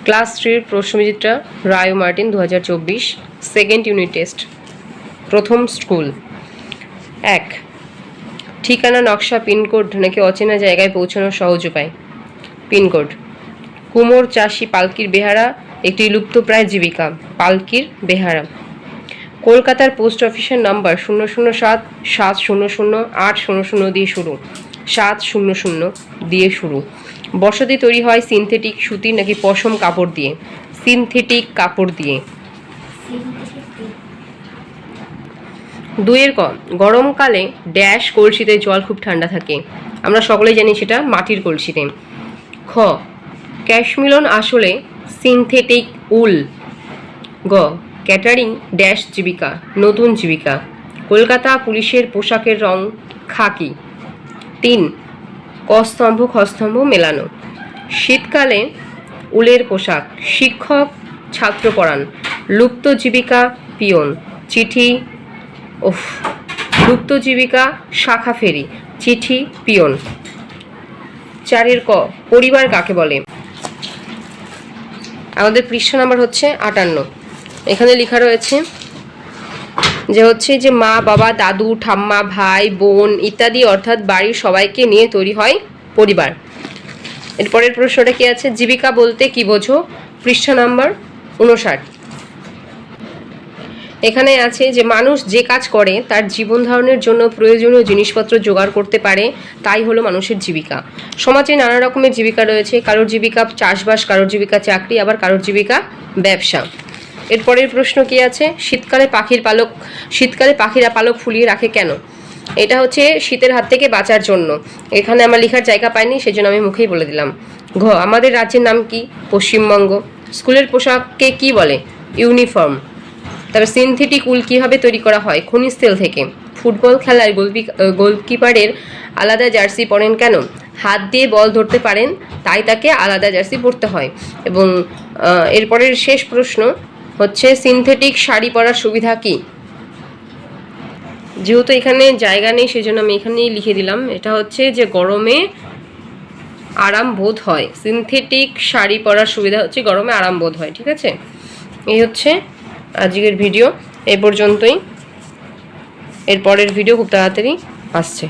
Class 3 প্রশ্নবিচিত্রা রায় ও Martin 2024 second unit test প্রথম school. 1 ঠিকানা নকশা পিনকোড নাকি অচেনা জায়গায় পৌঁছানোর সহজ উপায়। পিনকোড। কুমোর চাষি পালকির বেহারা একটি লুপ্তপ্রায় জীবিকা। পালকির বেহারা। কলকাতার পোস্ট অফিসের নাম্বার 00700800800 দিয়ে শুরু। 700 দিয়ে শুরু। বসতি তৈরি হয় সিনথেটিক সুতির নাকি পশম কাপড় দিয়ে। সিনথেটিক কাপড় দিয়ে। 2 ক গরমকালে ড্যাশ কলসিতে জল খুব ঠান্ডা থাকে। আমরা সকলেই জানি সেটা মাটির কলসিতে। খ ক্যাশ মিলন আসলে সিনথেটিক উল। গ ক্যাটারিং ড্যাশ জীবিকা নতুন জীবিকা। কলকাতা পুলিশের পোশাকের রং খাকি। 3 কস্তম্ভ খস্তম্ভ মেলানো। শীতকালে উলের পোশাক। শিক্ষক ছাত্র পড়ান। লুপ্ত জীবিকা পিয়ন। চিঠি লুপ্ত জীবিকা শাখা ফেরি। চিঠি পিয়ন। 4 ক পরিবার কাকে বলে। আমাদের পৃষ্ঠা নাম্বার হচ্ছে 58। এখানে লেখা রয়েছে যে মা বাবা দাদু ঠাম্মা ভাই বোন ইত্যাদি অর্থাৎ বাড়ির সবাইকে নিয়ে তৈরি হয় পরিবার। এরপরের প্রশ্নটা কি আছে, জীবিকা বলতে কি বোঝো। পৃষ্ঠা নাম্বার 59। এখানে আছে যে মানুষ যে কাজ করে তার জীবন ধারণের জন্য প্রয়োজনীয় জিনিসপত্র জোগাড় করতে পারে, তাই হলো মানুষের জীবিকা। সমাজে নানা রকমের জীবিকা রয়েছে, কারোর জীবিকা চাষবাস, কারোর জীবিকা চাকরি, আবার কারোর জীবিকা ব্যবসা। এরপরের প্রশ্ন কি আছে, শীতকালে পাখিরা পালক ফুলিয়ে রাখে কেন। এটা হচ্ছে শীতের হাত থেকে বাঁচার জন্য। এখানে আমার লেখার জায়গা পাইনি, সেজন্য আমি মুখেই বলে দিলাম। ঘ আমাদের রাজ্যের নাম কি। পশ্চিমবঙ্গ। স্কুলের পোশাককে কি বলে। ইউনিফর্ম। তারপর সিনথেটিক উল কীভাবে তৈরি করা হয়। খনিজ তেল থেকে। ফুটবল খেলায় গোলকিপারের আলাদা জার্সি পরেন কেন। হাত দিয়ে বল ধরতে পারেন, তাই তাকে আলাদা জার্সি পরতে হয়। এবং এরপরের শেষ প্রশ্ন হচ্ছে সিনথেটিক শাড়ি পরার সুবিধা কি। যেহেতু এখানে জায়গা নেই সেজন্য আমি এখানেই লিখে দিলাম। এটা হচ্ছে যে গরমে আরাম বোধ হয়। সিনথেটিক শাড়ি পরার সুবিধা হচ্ছে গরমে আরাম বোধ হয়। ঠিক আছে, এই হচ্ছে আজকের ভিডিও। এই পর্যন্তই। এরপরের ভিডিও খুব তাড়াতাড়ি আসছে।